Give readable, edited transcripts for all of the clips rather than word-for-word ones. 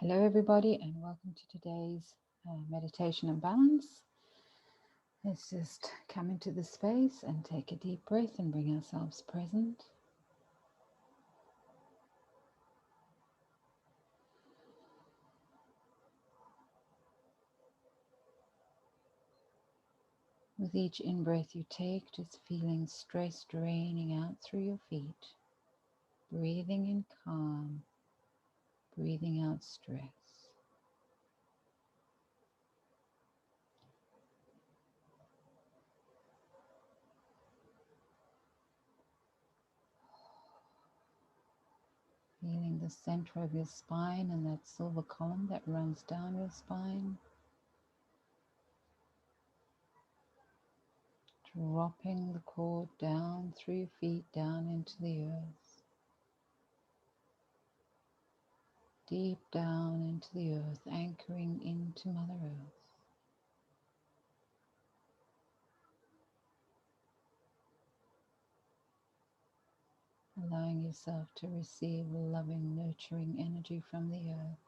Hello, everybody, and welcome to today's meditation and balance. Let's just come into the space and take a deep breath and bring ourselves present. With each in-breath you take, just feeling stress draining out through your feet, breathing in calm, breathing out stress. Feeling the center of your spine and that silver column that runs down your spine. Dropping the cord down through your feet, down into the earth. Deep down into the earth, anchoring into Mother Earth. Allowing yourself to receive loving, nurturing energy from the earth.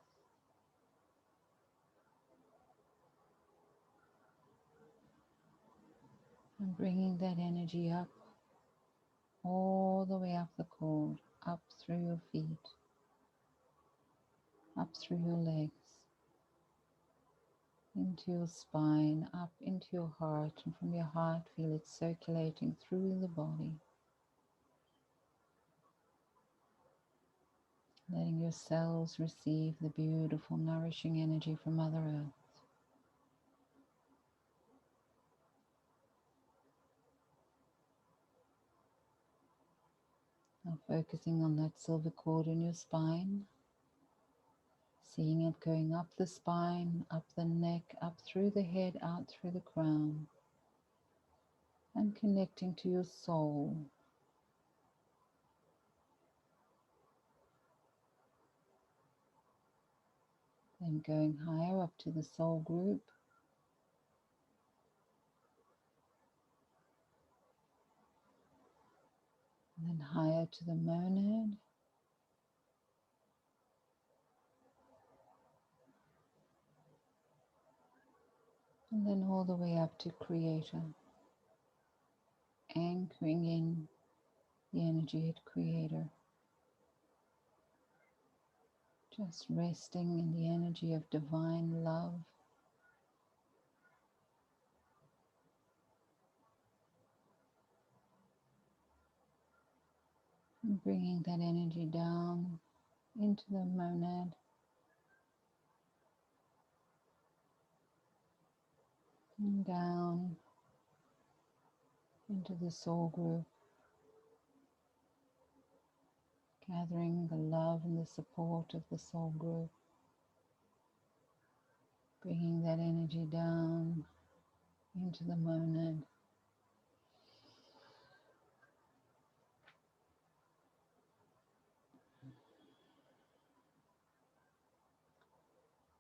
And bringing that energy up, all the way up the cord, up through your feet, up through your legs, into your spine, up into your heart, and from your heart feel it circulating through the body. Letting your cells receive the beautiful, nourishing energy from Mother Earth. Now focusing on that silver cord in your spine, seeing it going up the spine, up the neck, up through the head, out through the crown, and connecting to your soul. Then going higher up to the soul group, and then higher to the monad, and then all the way up to creator, anchoring in the energy at creator. Just resting in the energy of divine love. And bringing that energy down into the monad, and down into the soul group, gathering the love and the support of the soul group, bringing that energy down into the monad,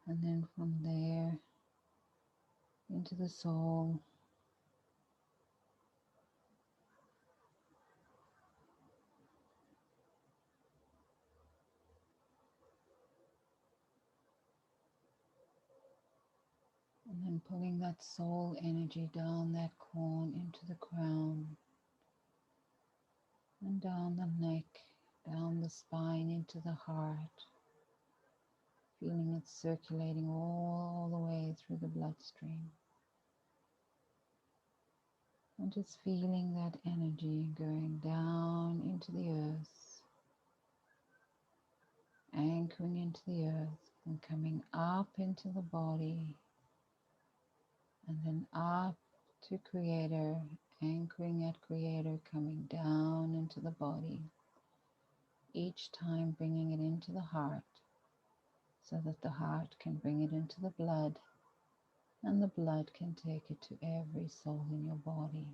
and then from there into the soul, and then pulling that soul energy down that corn into the crown, and down the neck, down the spine into the heart, feeling it circulating all the way through the bloodstream. And just feeling that energy going down into the earth, anchoring into the earth, and coming up into the body, and then up to creator, anchoring at creator, coming down into the body, each time bringing it into the heart, so that the heart can bring it into the blood, and the blood can take it to every soul in your body.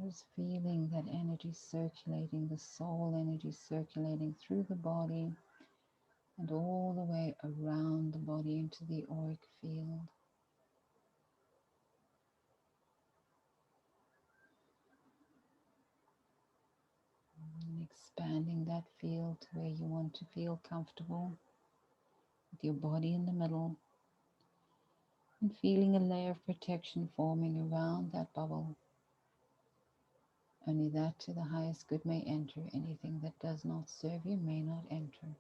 Just feeling that energy circulating, the soul energy circulating through the body and all the way around the body into the auric field. And expanding that field to where you want to feel comfortable with your body in the middle and feeling a layer of protection forming around that bubble. Only that to the highest good may enter. Anything that does not serve you may not enter.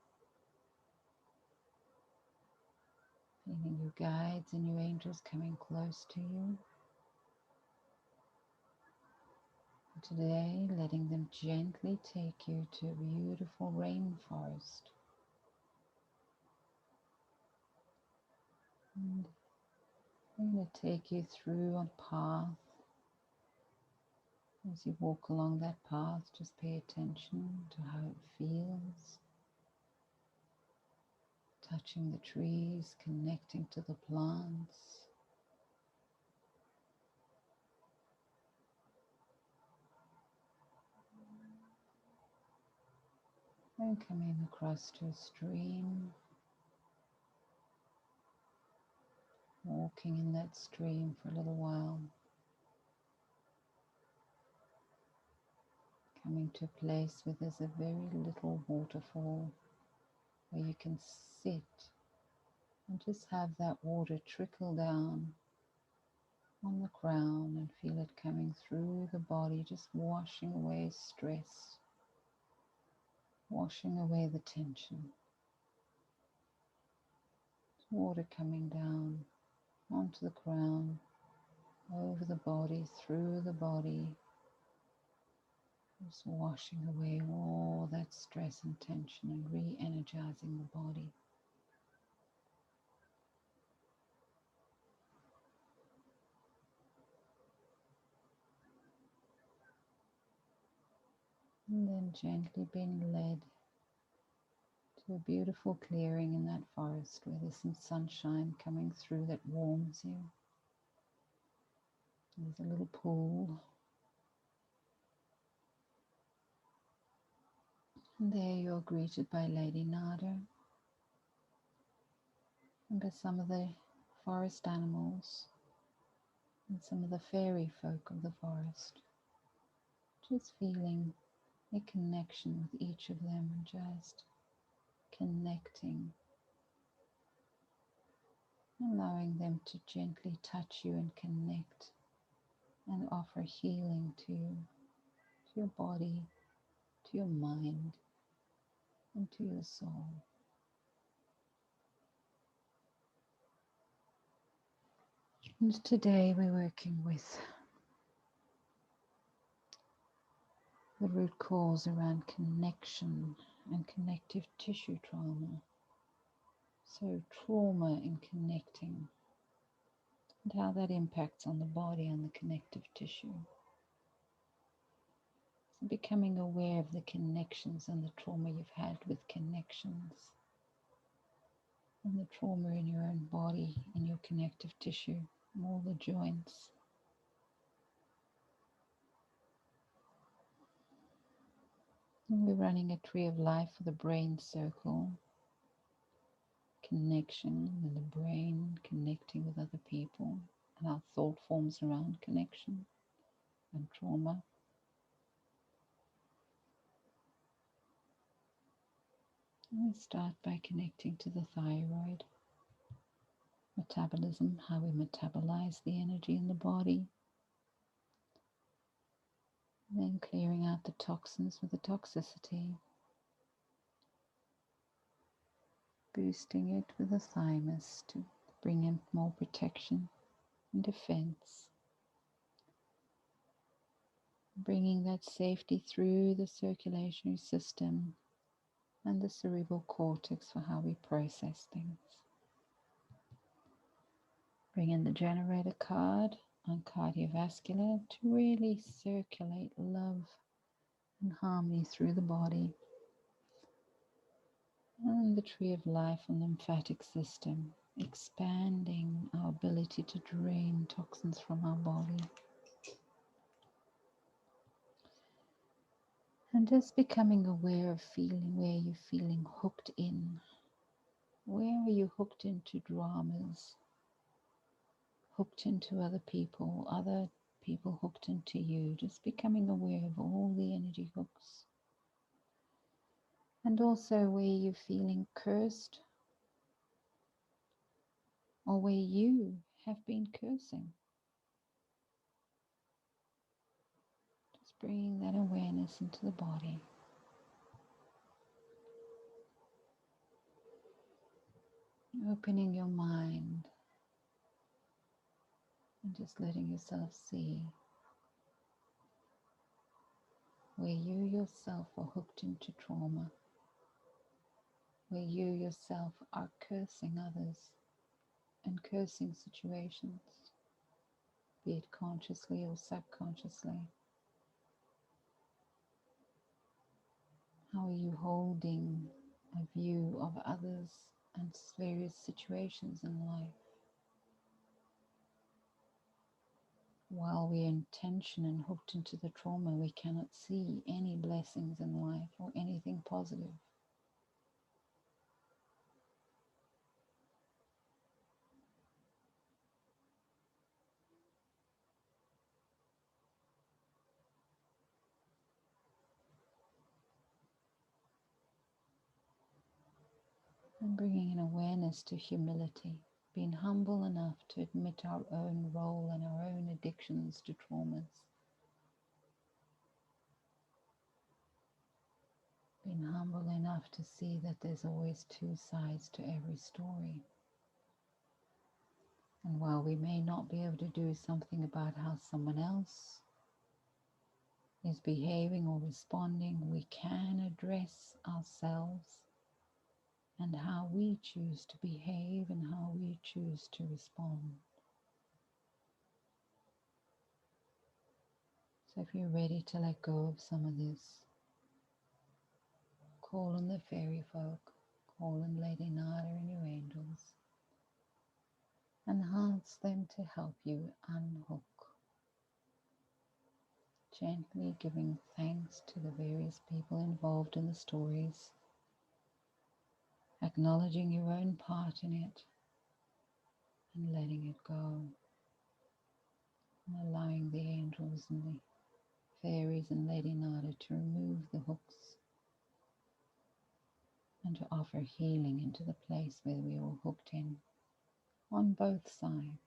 Feeling your guides and your angels coming close to you. Today, letting them gently take you to a beautiful rainforest. And I'm going to take you through a path. As you walk along that path, just pay attention to how it feels. Touching the trees, connecting to the plants. And coming across to a stream. Walking in that stream for a little while. Coming to a place where there's a very little waterfall where you can sit and just have that water trickle down on the crown and feel it coming through the body, just washing away stress, washing away the tension. Water coming down onto the crown, over the body, through the body, just washing away all that stress and tension and re-energizing the body. And then gently being led to a beautiful clearing in that forest where there's some sunshine coming through that warms you. There's a little pool. And there you're greeted by Lady Nada and by some of the forest animals and some of the fairy folk of the forest. Just feeling a connection with each of them and just connecting, allowing them to gently touch you and connect and offer healing to you, to your body, to your mind, and to your soul. And today we're working with the root cause around connection and connective tissue trauma. So trauma in connecting and how that impacts on the body and the connective tissue. So becoming aware of the connections and the trauma you've had with connections and the trauma in your own body, in your connective tissue, and all the joints. And we're running a tree of life for the brain circle. Connection with the brain, connecting with other people, and our thought forms around connection and trauma. And we start by connecting to the thyroid, metabolism, how we metabolize the energy in the body, and then clearing out the toxins with the toxicity, boosting it with the thymus to bring in more protection and defense, bringing that safety through the circulatory system and the cerebral cortex for how we process things. Bring in the generator card on cardiovascular to really circulate love and harmony through the body. And the tree of life and lymphatic system, expanding our ability to drain toxins from our body. And just becoming aware of feeling where you're feeling hooked in. Where are you hooked into dramas, hooked into other people hooked into you? Just becoming aware of all the energy hooks. And also where you're feeling cursed or where you have been cursing. Just bringing that awareness into the body. Opening your mind and just letting yourself see where you yourself are hooked into trauma, where you yourself are cursing others and cursing situations, be it consciously or subconsciously. How are you holding a view of others and various situations in life? While we're in tension and hooked into the trauma, we cannot see any blessings in life or anything positive. And bringing an awareness to humility, being humble enough to admit our own role and our own addictions to traumas. Being humble enough to see that there's always two sides to every story. And while we may not be able to do something about how someone else is behaving or responding, we can address ourselves and how we choose to behave and how we choose to respond. So if you're ready to let go of some of this, call on the fairy folk, call on Lady Nada and your angels, and ask them to help you unhook. Gently giving thanks to the various people involved in the stories, acknowledging your own part in it, and letting it go, and allowing the angels and the fairies and Lady Nada to remove the hooks and to offer healing into the place where we were hooked in on both sides.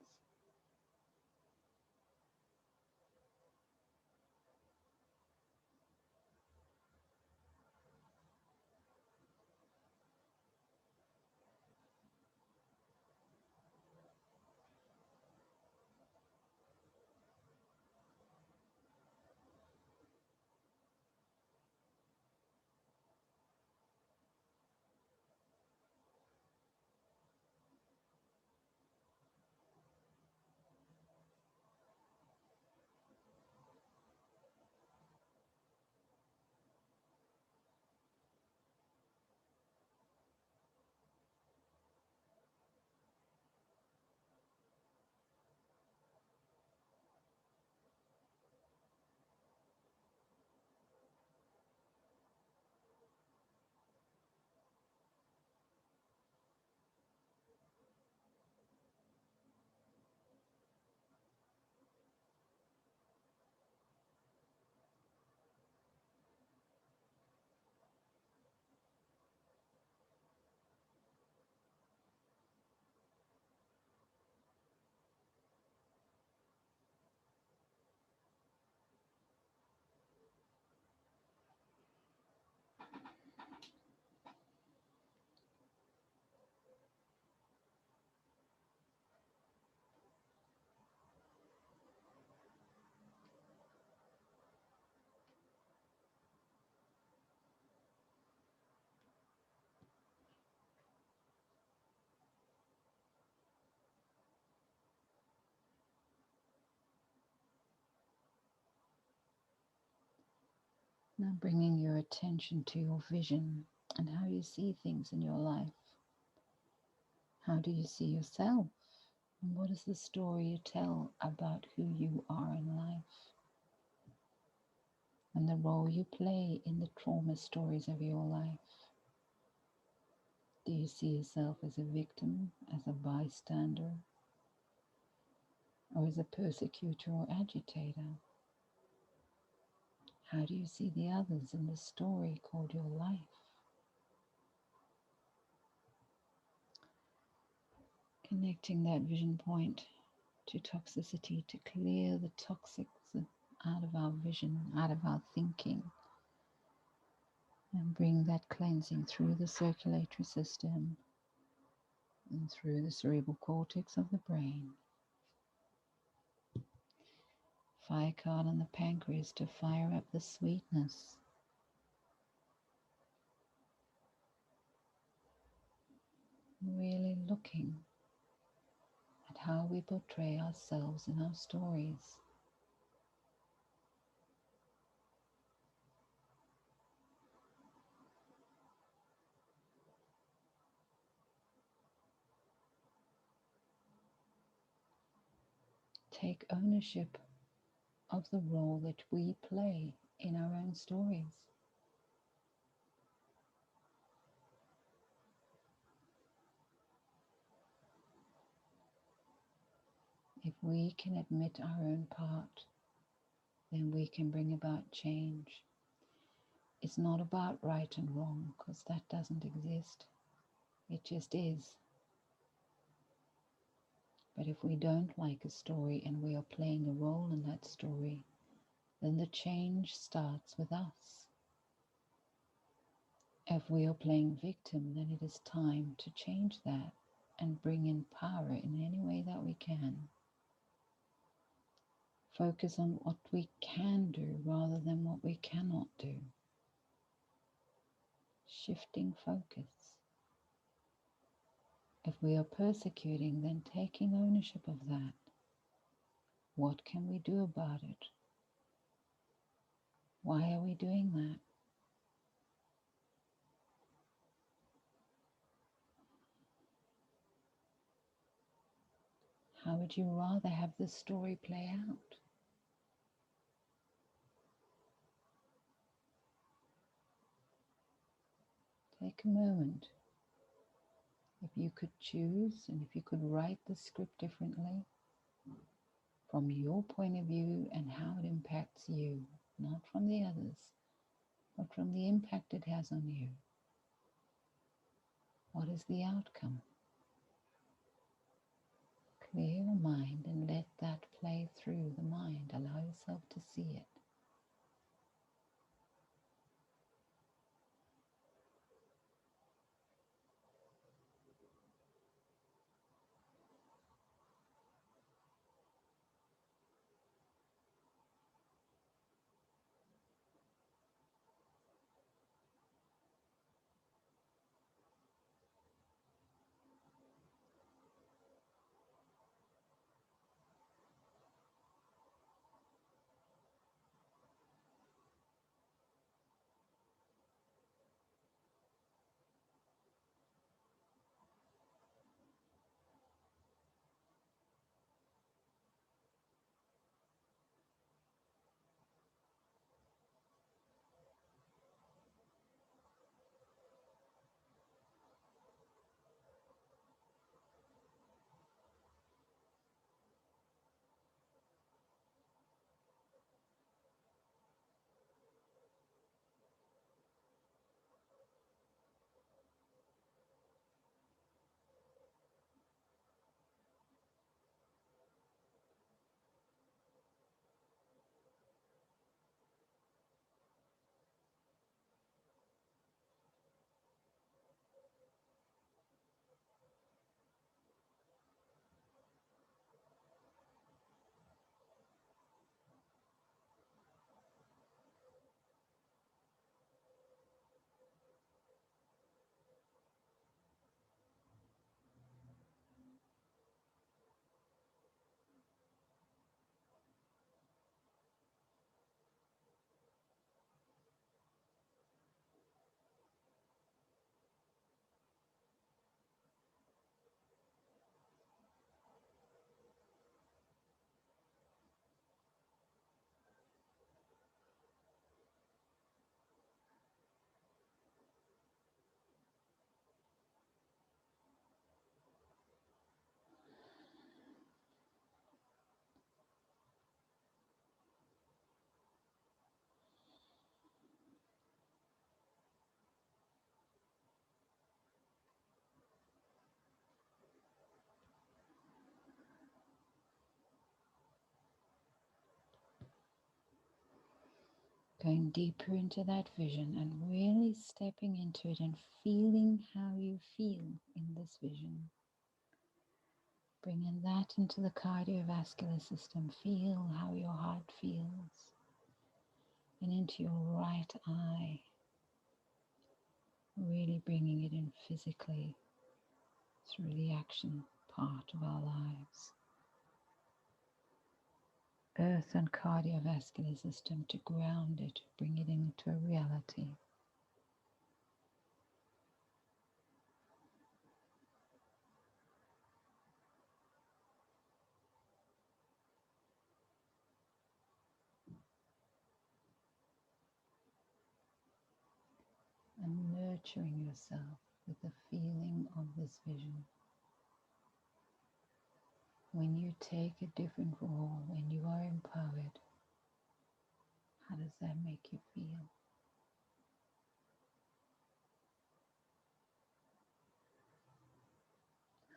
Now bringing your attention to your vision and how you see things in your life. How do you see yourself? And what is the story you tell about who you are in life? and the role you play in the trauma stories of your life. Do you see yourself as a victim, as a bystander, or as a persecutor or agitator? How do you see the others in the story called your life? Connecting that vision point to toxicity to clear the toxics out of our vision, out of our thinking, and bring that cleansing through the circulatory system and through the cerebral cortex of the brain. Fire card on the pancreas to fire up the sweetness. Really looking at how we portray ourselves in our stories. Take ownership of the role that we play in our own stories. If we can admit our own part, then we can bring about change. It's not about right and wrong, because that doesn't exist. It just is. But if we don't like a story and we are playing a role in that story, then the change starts with us. If we are playing victim, then it is time to change that and bring in power in any way that we can. Focus on what we can do rather than what we cannot do. Shifting focus. If we are persecuting, then taking ownership of that. What can we do about it? Why are we doing that? How would you rather have this story play out? Take a moment. If you could choose and if you could write the script differently from your point of view and how it impacts you, not from the others, but from the impact it has on you. What is the outcome? Clear your mind and let that play through the mind. Allow yourself to see it. Going deeper into that vision and really stepping into it and feeling how you feel in this vision. Bringing that into the cardiovascular system. Feel how your heart feels. And into your right eye. Really bringing it in physically through the action part of our lives. Earth and cardiovascular system to ground it, bring it into a reality. And nurturing yourself with the feeling of this vision. When you take a different role, when you are empowered, how does that make you feel?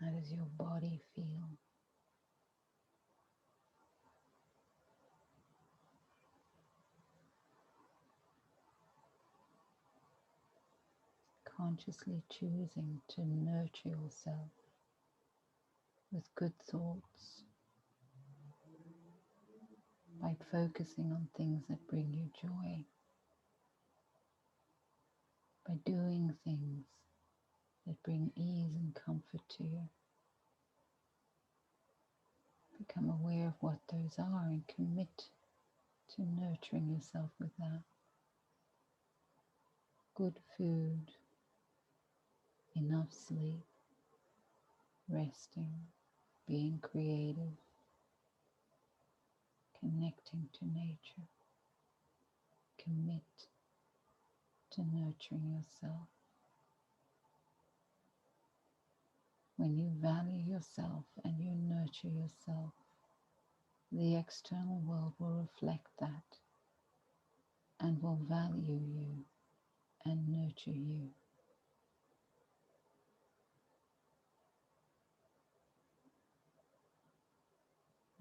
How does your body feel? Consciously choosing to nurture yourself with good thoughts by focusing on things that bring you joy, by doing things that bring ease and comfort to you. Become aware of what those are and commit to nurturing yourself with that. Good food, enough sleep, resting, being creative, connecting to nature. Commit to nurturing yourself. When you value yourself and you nurture yourself, the external world will reflect that and will value you and nurture you.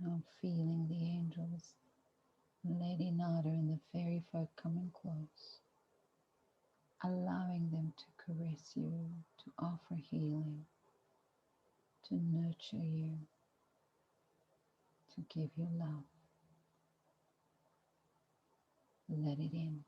Now I'm feeling the angels, Lady Nada and the fairy folk coming close, allowing them to caress you, to offer healing, to nurture you, to give you love. Let it in.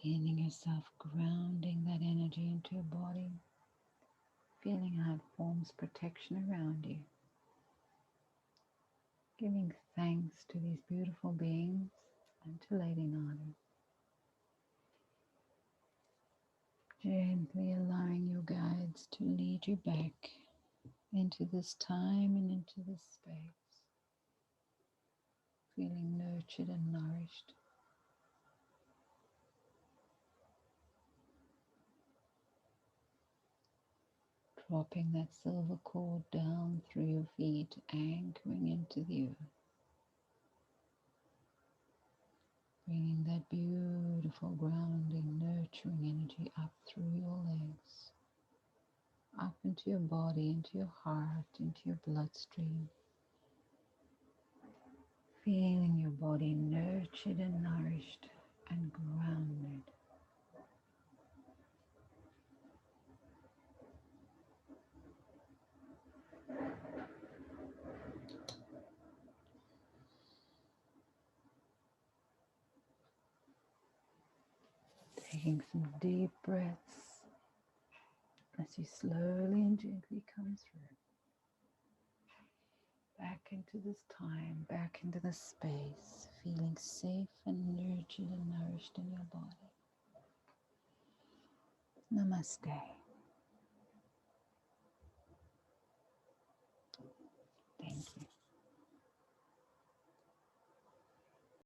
Feeling yourself grounding that energy into your body, feeling how it forms protection around you. Giving thanks to these beautiful beings and to Lady Nada. Gently allowing your guides to lead you back into this time and into this space. Feeling nurtured and nourished. Dropping that silver cord down through your feet, anchoring into the earth. Bringing that beautiful grounding, nurturing energy up through your legs, up into your body, into your heart, into your bloodstream. Feeling your body nurtured and nourished and grounded. Taking some deep breaths as you slowly and gently come through. Back into this time, back into this space, feeling safe and nurtured and nourished in your body. Namaste.